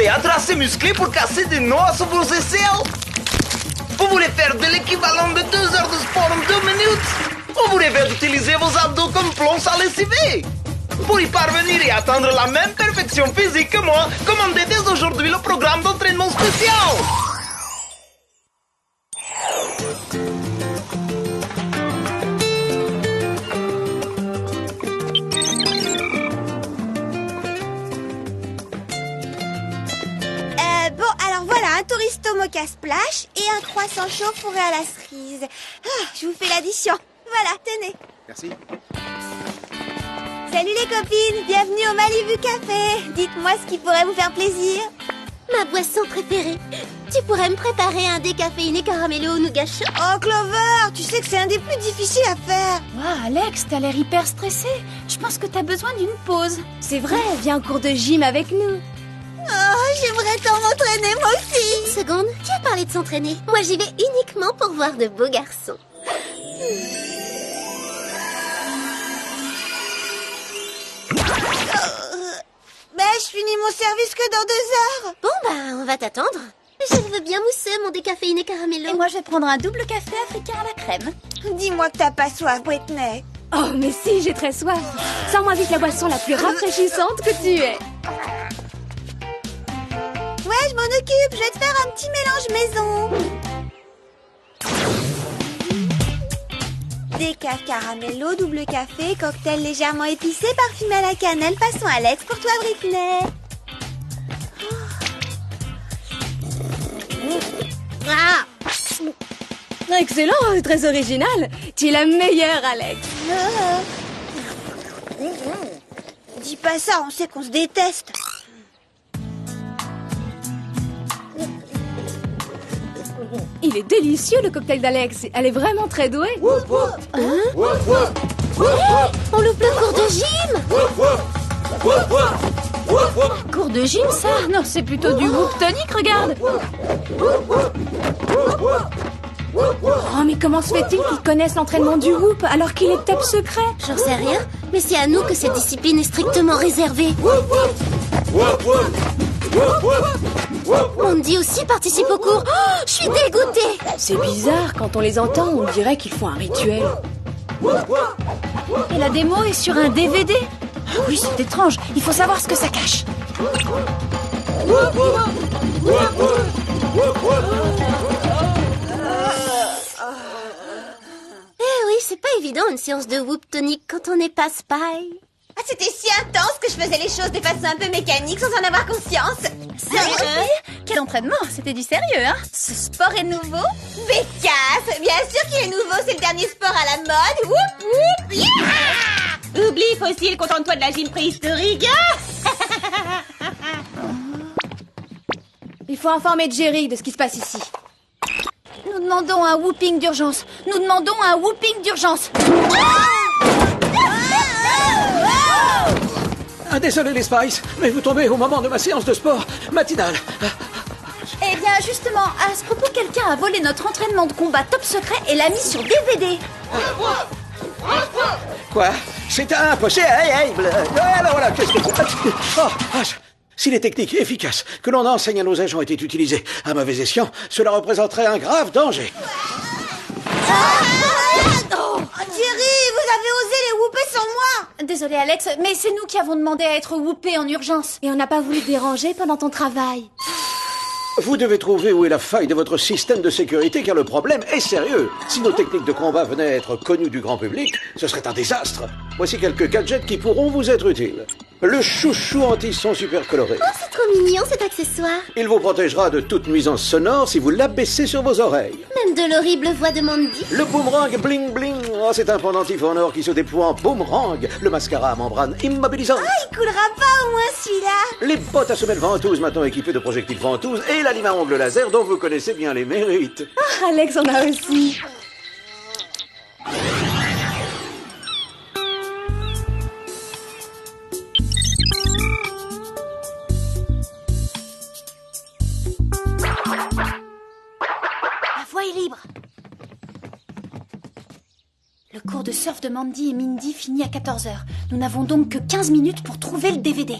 théâtre assez musclé pour casser des noix sur vos aisselles? Vous voulez faire de l'équivalent de 2 heures de sport en 2 minutes? Ou vous rêvez d'utiliser vos abdos comme planches à lessiver? Pour y parvenir et atteindre la même perfection physique que moi, commandez dès aujourd'hui le programme d'entraînement spécial. Bon, alors voilà, un touristo mocha splash et un croissant chaud fourré à la cerise. Ah, je vous fais l'addition. Voilà, tenez. Merci. Salut les copines, bienvenue au Malibu Café. Dites-moi ce qui pourrait vous faire plaisir. Ma boisson préférée. Tu pourrais me préparer un décaféiné caramello au nougat chaud? Oh Clover, tu sais que c'est un des plus difficiles à faire. Wow, Alex, t'as l'air hyper stressé. Je pense que t'as besoin d'une pause. C'est vrai, viens en cours de gym avec nous. Oh, j'aimerais tant m'entraîner moi aussi. Une seconde, tu as parlé de s'entraîner. Moi j'y vais uniquement pour voir de beaux garçons. Je finis mon service que dans 2 heures. Bon bah, on va t'attendre. Je veux bien mousser mon décaféiné caramello. Et moi, je vais prendre un double café africain à la crème. Dis-moi que t'as pas soif, Britney. Oh, mais si, j'ai très soif. Sors-moi vite la boisson la plus rafraîchissante que tu aies. Ouais, je m'en occupe. Je vais te faire un petit mélange maison. Décaf caramello, double café, cocktail légèrement épicé, parfumé à la cannelle, façon Alex. Pour toi, Britney. Ah, Excellent, très original. Tu es la meilleure, Alex. Dis pas ça, on sait qu'on se déteste. Il est délicieux, le cocktail d'Alex. Elle est vraiment très douée. on loupe le cours de gym. Cours de gym, ça? Non, c'est plutôt du whoop tonic, regarde. Oh, mais comment se fait-il qu'ils connaissent l'entraînement du whoop alors qu'il est top secret? J'en sais rien, mais c'est à nous que cette discipline est strictement réservée. Mandy aussi participe au cours. Oh, je suis dégoûtée. C'est bizarre, quand on les entend, on dirait qu'ils font un rituel. Et la démo est sur un DVD? Ah oui, c'est étrange, il faut savoir ce que ça cache. Eh oui, c'est pas évident une séance de whoop tonic quand on n'est pas spy. Ah, c'était si intense que je faisais les choses de façon un peu mécanique sans en avoir conscience. Sérieux? Quel entraînement? C'était du sérieux, hein? Ce sport est nouveau? Bécasse, bien sûr qu'il est nouveau, c'est le dernier sport à la mode. Whoop, whoop, yeah! Oublie, fossile, contente-toi de la gym préhistorique. Il faut informer Jerry de ce qui se passe ici. Nous demandons un whooping d'urgence. Nous demandons un whooping d'urgence. Ah, désolé les Spice, mais vous tombez au moment de ma séance de sport matinale. Eh bien, justement, à ce propos, quelqu'un a volé notre entraînement de combat top secret et l'a mis sur DVD. Quoi? C'est impossible. Alors voilà, qu'est-ce que... Si les techniques efficaces que l'on enseigne à nos agents étaient utilisées à mauvais escient, cela représenterait un grave danger. Oh, Thierry, vous avez osé les whooper sans moi. Désolé, Alex, mais c'est nous qui avons demandé à être whoopés en urgence. Et on n'a pas voulu te déranger pendant ton travail. Vous devez trouver où est la faille de votre système de sécurité, car le problème est sérieux. Si nos techniques de combat venaient à être connues du grand public, ce serait un désastre. Voici quelques gadgets qui pourront vous être utiles. Le chouchou anti-son super coloré. Oh, c'est trop mignon cet accessoire. Il vous protégera de toute nuisance sonore si vous l'abaissez sur vos oreilles. Même de l'horrible voix de Mandy. Le boomerang bling bling. Oh, c'est un pendentif en or qui se déploie en boomerang. Le mascara à membrane immobilisante. Ah, il coulera pas au moins celui-là. Les bottes à semelles ventouses maintenant équipées de projectiles ventouses et la lime à ongles laser dont vous connaissez bien les mérites. Ah, Alex en a aussi. La voie est libre. Le cours de surf de Mandy et Mindy finit à 14h. Nous n'avons donc que 15 minutes pour trouver le DVD.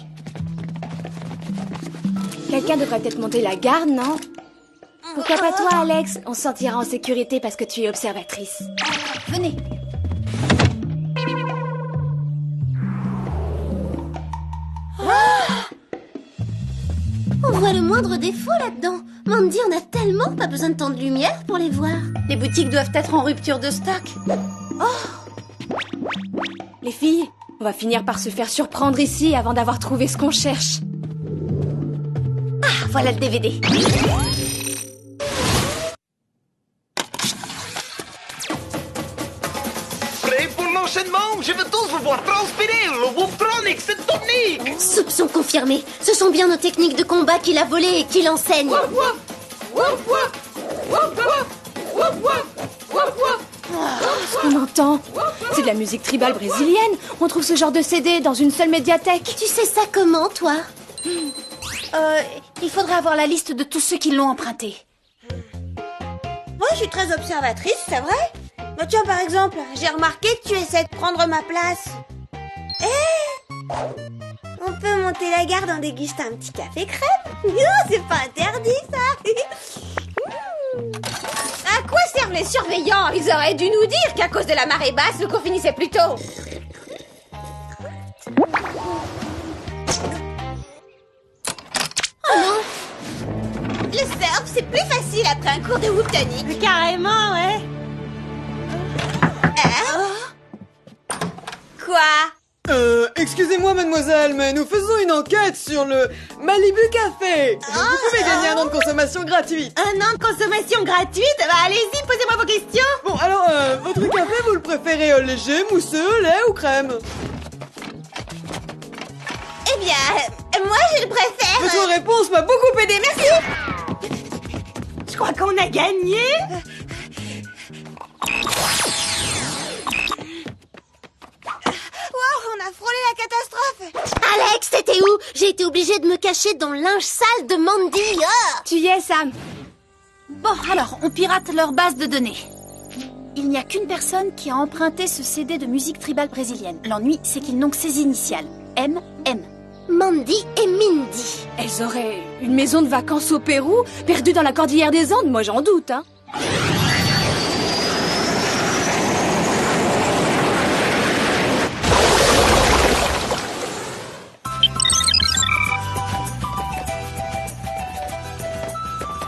Quelqu'un devrait peut-être monter la garde, non? Pourquoi pas toi, Alex? On se sentira en sécurité parce que tu es observatrice. Venez. On voit le moindre défaut là-dedans. Mandy, on a tellement pas besoin de tant de lumière pour les voir. Les boutiques doivent être en rupture de stock. Les filles, on va finir par se faire surprendre ici avant d'avoir trouvé ce qu'on cherche. Ah, voilà le DVD. Prêt pour l'enchaînement? Je veux tous vous voir transpirer. Le Whooptronic, c'est technique. Soupçon confirmé. Ce sont bien nos techniques de combat qu'il a volées et qu'il enseigne. Ce qu'on entend, c'est de la musique tribale brésilienne. On trouve ce genre de CD dans une seule médiathèque. Tu sais ça comment, toi? Il faudrait avoir la liste de tous ceux qui l'ont emprunté. Moi, je suis très observatrice, c'est vrai. Mais tiens, par exemple, j'ai remarqué que tu essaies de prendre ma place. On peut monter la garde en dégustant un petit café crème. Non, c'est pas interdit, ça. À quoi servent les surveillants? Ils auraient dû nous dire qu'à cause de la marée basse, le cours finissait plus tôt. Le surf, c'est plus facile après un cours de Whooptonic. Carrément, ouais. Quoi? Excusez-moi mademoiselle, mais nous faisons une enquête sur le Malibu Café. Vous pouvez gagner un an de consommation gratuite. Un an de consommation gratuite? Bah allez-y, posez-moi vos questions. Bon, alors, votre café, vous le préférez léger, mousseux, lait ou crème? Eh bien, moi, je le préfère. Votre réponse m'a beaucoup aidé, merci. Je crois qu'on a gagné. On a frôlé la catastrophe. Alex, t'étais où? J'ai été obligée de me cacher dans le linge sale de Mandy. Ah! Tu y es, Sam? Bon, alors, on pirate leur base de données. Il n'y a qu'une personne qui a emprunté ce CD de musique tribale brésilienne. L'ennui, c'est qu'ils n'ont que ses initiales. MM. Mandy et Mindy. Elles auraient une maison de vacances au Pérou, perdue dans la cordillère des Andes, moi j'en doute, hein.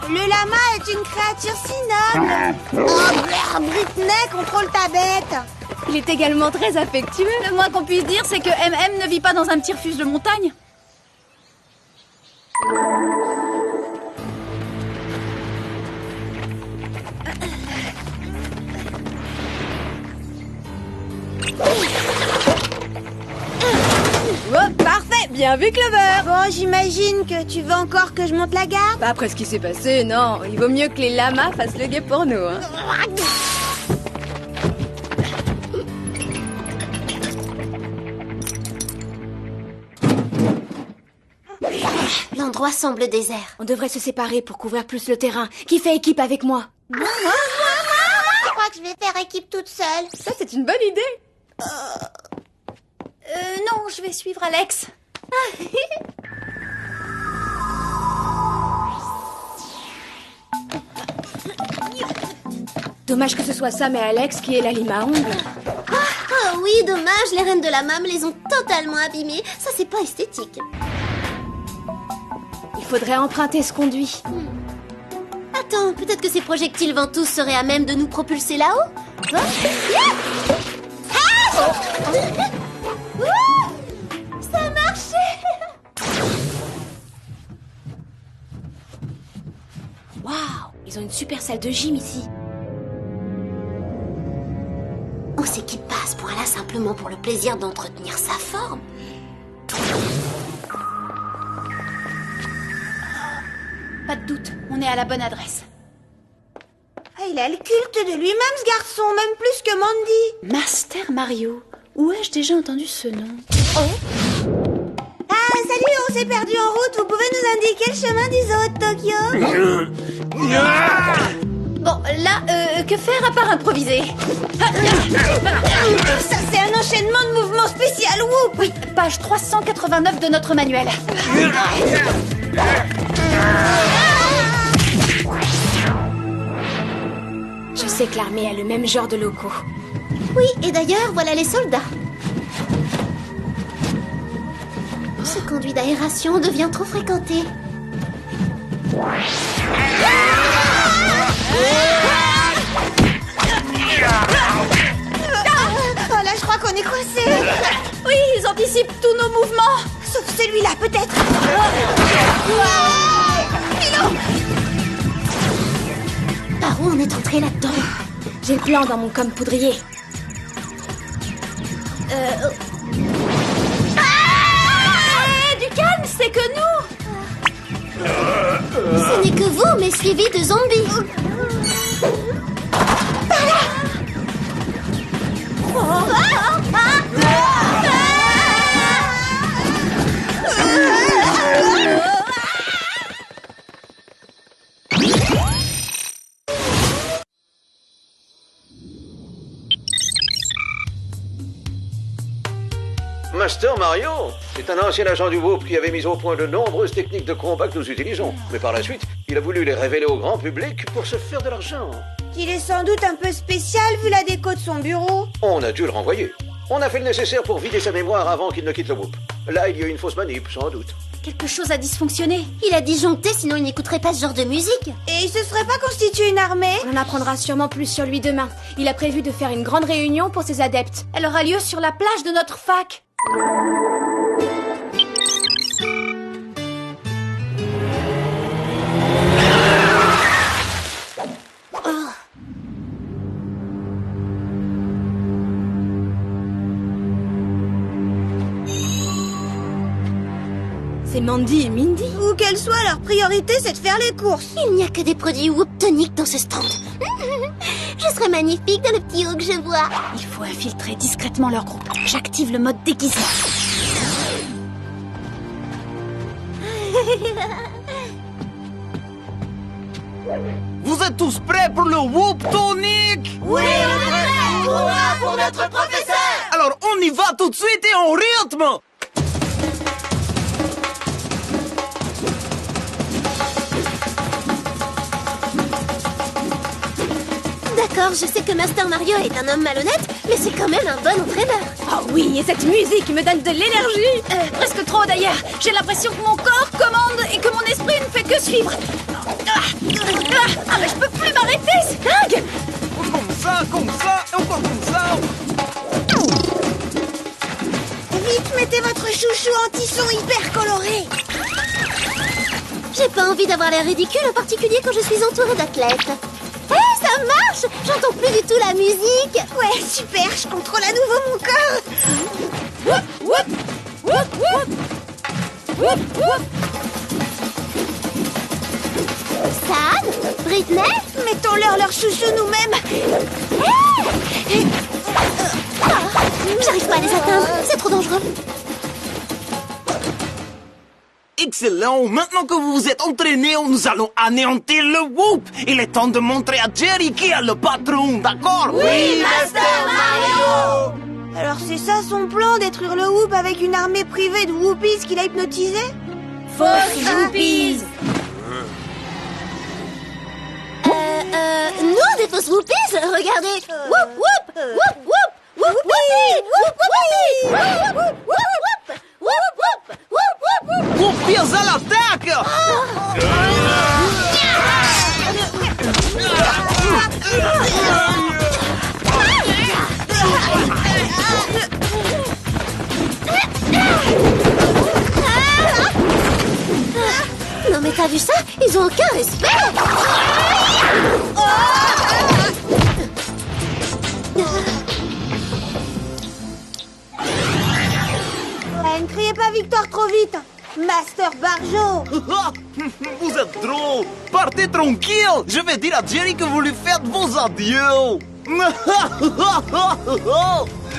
Le lama est une créature si noble. Oh, Britney, contrôle ta bête. Il est également très affectueux. Le moins qu'on puisse dire, c'est que MM ne vit pas dans un petit refuge de montagne. Oh, parfait, bien vu Clover. Bon, j'imagine que tu veux encore que je monte la garde. Bah, après ce qui s'est passé, non, il vaut mieux que les lamas fassent le guet pour nous, hein. L'endroit semble désert. On devrait se séparer pour couvrir plus le terrain. Qui fait équipe avec moi? Je crois que je vais faire équipe toute seule. Ça, c'est une bonne idée. Non, je vais suivre Alex. Dommage que ce soit Sam et Alex qui aient la lime à ongles. Oh oui, dommage, les reines de la mame les ont totalement abîmées. Ça, c'est pas esthétique. Il faudrait emprunter ce conduit. Attends, peut-être que ces projectiles ventouses seraient à même de nous propulser là-haut? Hein? Ça a marché! Waouh, ils ont une super salle de gym ici. On s'équipe pas à ce point-là simplement pour le plaisir d'entretenir sa forme. Pas de doute, on est à la bonne adresse. Ah, il a le culte de lui-même, ce garçon, même plus que Mandy. Master Mario. Où ai-je déjà entendu ce nom? Ah, salut, on s'est perdu en route. Vous pouvez nous indiquer le chemin du zoo de Tokyo? Bon, là, que faire à part improviser? Ça, c'est un enchaînement de mouvements spécial, whoop. Oui, page 389 de notre manuel. Je sais que l'armée a le même genre de locaux. Oui, et d'ailleurs, voilà les soldats. Ce conduit d'aération devient trop fréquenté. Oh là, je crois qu'on est coincés. Oui, ils anticipent tous nos mouvements. Sauf celui-là, peut-être. Par où on est entré là-dedans? J'ai le plan dans mon com poudrier. Du calme, c'est que nous. Ce n'est que vous, mais suivi de zombies. Master Mario est un ancien agent du Whoop qui avait mis au point de nombreuses techniques de combat que nous utilisons. Mais par la suite, il a voulu les révéler au grand public pour se faire de l'argent. Il est sans doute un peu spécial vu la déco de son bureau. On a dû le renvoyer. On a fait le nécessaire pour vider sa mémoire avant qu'il ne quitte le Whoop. Là, il y a eu une fausse manip, sans doute. Quelque chose a dysfonctionné. Il a disjoncté, sinon il n'écouterait pas ce genre de musique. Et il se serait pas constitué une armée? On en apprendra sûrement plus sur lui demain. Il a prévu de faire une grande réunion pour ses adeptes. Elle aura lieu sur la plage de notre fac. C'est Mandy et Mindy. Où qu'elle soit, leur priorité, c'est de faire les courses. Il n'y a que des produits Whoop toniques dans ce stand. Je serais magnifique dans le petit haut que je vois. Il faut infiltrer discrètement leur groupe. J'active le mode déguisement. Vous êtes tous prêts pour le Whoop Tonic? Oui, on est prêts. On va pour notre professeur. Alors on y va tout de suite et en rythme. D'accord, je sais que Master Mario est un homme malhonnête, mais c'est quand même un bon entraîneur. Ah oui, et cette musique me donne de l'énergie. Presque trop d'ailleurs. J'ai l'impression que mon corps commande et que mon esprit ne fait que suivre. Ah mais je peux plus m'arrêter, c'est dingue. Comme ça, et encore comme ça. Vite, mettez votre chouchou anti-son hyper coloré. J'ai pas envie d'avoir l'air ridicule, en particulier quand je suis entourée d'athlètes. Hé, ça marche! J'entends plus du tout la musique. Ouais, super, je contrôle à nouveau mon corps. Sam? Britney? Mettons-leur chouchou nous-mêmes. J'arrive pas à les atteindre, c'est trop dangereux. Excellent. Maintenant que vous vous êtes entraînés, nous allons anéantir le Whoop. Il est temps de montrer à Jerry qui est le patron, d'accord? Oui, Master Mario. Alors c'est ça son plan, détruire le Whoop avec une armée privée de Whoopies qu'il a hypnotisé? Fausse Whoopies. Nous, des fausses Whoopies, regardez. Whoop, whoop, whoop, whoop, whoop, whoopie, whoop, whoopie, whoop, whoop, whoop, whoop, whoop, whoop, whoop. Whoopies à l'attaque! Non mais t'as vu ça? Ils ont aucun respect. Ne criez pas victoire trop vite. Master Barjo. Vous êtes drôle. Partez tranquille. Je vais dire à Jerry que vous lui faites vos adieux.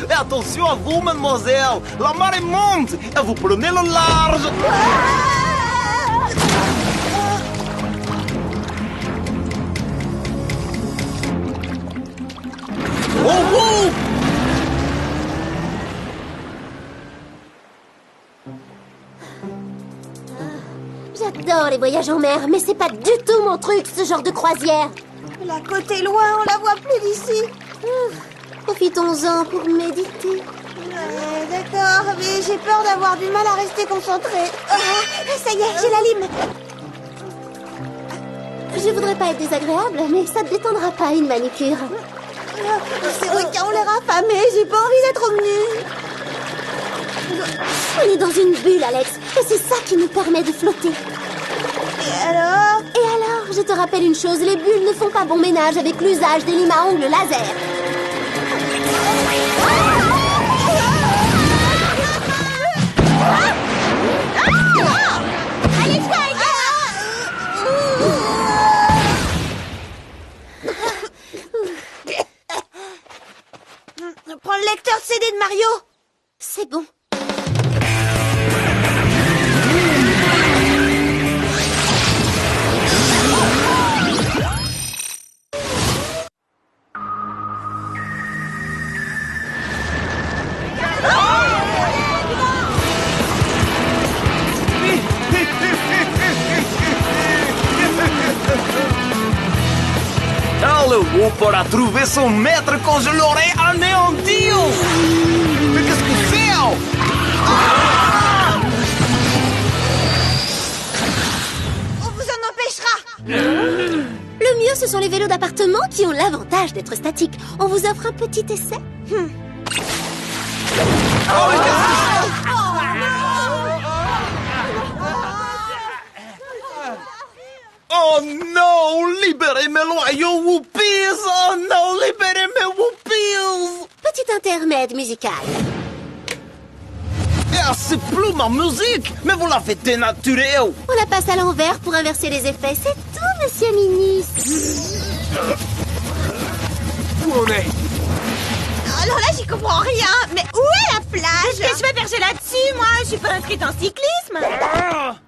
Et attention à vous, mademoiselle. La marée monte et vous prenez le large. Oh, oh. J'adore les voyages en mer, mais c'est pas du tout mon truc, ce genre de croisière. La côte est loin, on la voit plus d'ici. Profitons-en pour méditer. D'accord, mais j'ai peur d'avoir du mal à rester concentrée. Ça y est, j'ai la lime. Je voudrais pas être désagréable, mais ça te détendra pas une manucure. Ces requins ont l'air affamés, j'ai pas envie d'être nue. On est dans une bulle, Alex, et c'est ça qui nous permet de flotter. Et alors? Et alors, je te rappelle une chose, les bulles ne font pas bon ménage avec l'usage des limes à ongles laser. Allez, prends le lecteur de CD de Mario. C'est bon. Oh, le Whoop aura trouvé son maître quand je l'aurai anéanti. Mais qu'est-ce que c'est? On vous en empêchera. Le mieux, ce sont les vélos d'appartement qui ont l'avantage d'être statiques. On vous offre un petit essai. Oh non, libérez mes loyaux Whoopies. Oh non, libérez mes Whoopies. Petit intermède musical. Ah, c'est plus ma musique. Mais vous l'avez dénaturée. On la passe à l'envers pour inverser les effets. C'est tout, monsieur Minus. Où on est? Alors là, j'y comprends rien. Mais où est la plage? Qu'est-ce que je vais percher là-dessus, moi? Je suis pas inscrite en cyclisme.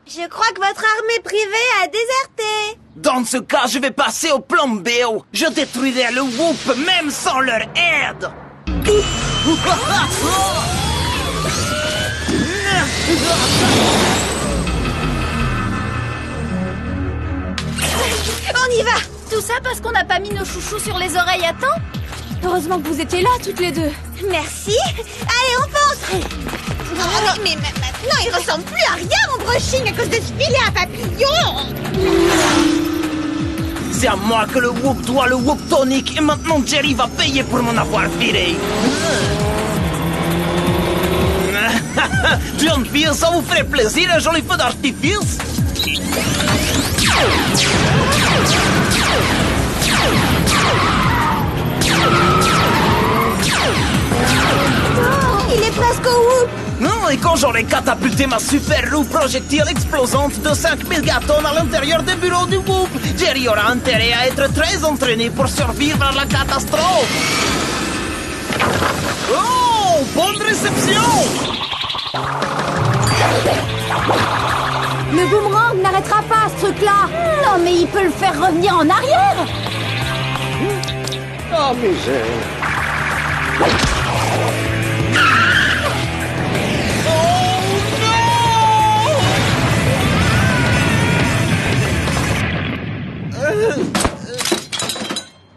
Je crois que votre armée privée a déserté. Dans ce cas, je vais passer au plan B. Je détruirai le Whoop même sans leur aide. On y va. Tout ça parce qu'on n'a pas mis nos chouchous sur les oreilles à temps? Heureusement que vous étiez là, toutes les deux. Merci. Allez, on fonce. Mais maintenant, il ressemble plus à rien, mon brushing, à cause de ce filet à papillons. C'est à moi que le Whoop doit le Whoop tonique. Et maintenant, Jerry va payer pour m'en avoir viré. Jeune fille, ça vous ferait plaisir, un joli feu d'artifice? Il est presque au Whoop. Non, et quand j'aurai catapulté ma super roue projectile explosante de 5 mégatonnes à l'intérieur des bureaux du Whoop, Jerry aura intérêt à être très entraîné pour survivre à la catastrophe. Oh, bonne réception! Le boomerang n'arrêtera pas ce truc-là. Non, mais il peut le faire revenir en arrière. Oh, misère.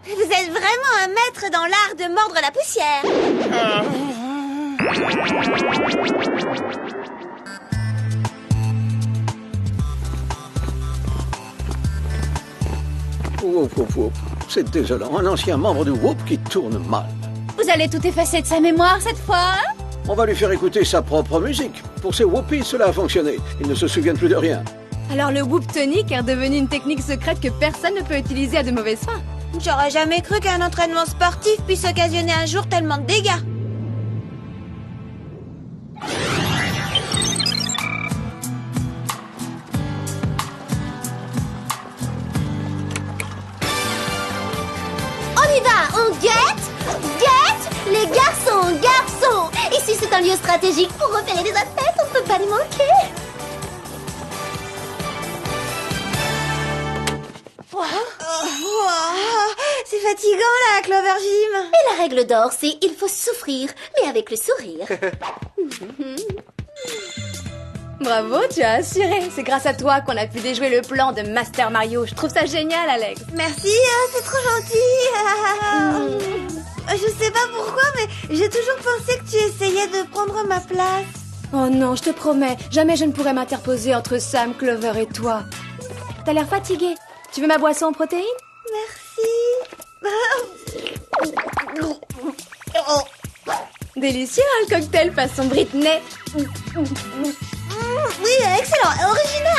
Vous êtes vraiment un maître dans l'art de mordre la poussière. Whoop, whoop, whoop. C'est désolant, un ancien membre du Whoop qui tourne mal. Vous allez tout effacer de sa mémoire cette fois? On va lui faire écouter sa propre musique. Pour ces Whoopies, cela a fonctionné. Ils ne se souviennent plus de rien. Alors le Whoop tonique est redevenu une technique secrète que personne ne peut utiliser à de mauvaises fins. J'aurais jamais cru qu'un entraînement sportif puisse occasionner un jour tellement de dégâts. On y va, on guette. Les garçons. Ici, c'est un lieu stratégique pour repérer des athlètes, on ne peut pas les manquer. C'est fatigant là, Clover Gym. Et la règle d'or, c'est il faut souffrir, mais avec le sourire. Bravo, tu as assuré. C'est grâce à toi qu'on a pu déjouer le plan de Master Mario. Je trouve ça génial, Alex. Merci, c'est trop gentil. Je sais pas pourquoi, mais j'ai toujours pensé que tu essayais de prendre ma place. Oh non, je te promets, jamais je ne pourrais m'interposer entre Sam, Clover et toi. T'as l'air fatigué. Tu veux ma boisson en protéines? Merci. Délicieux, un cocktail façon Britney. Oui, excellent, original.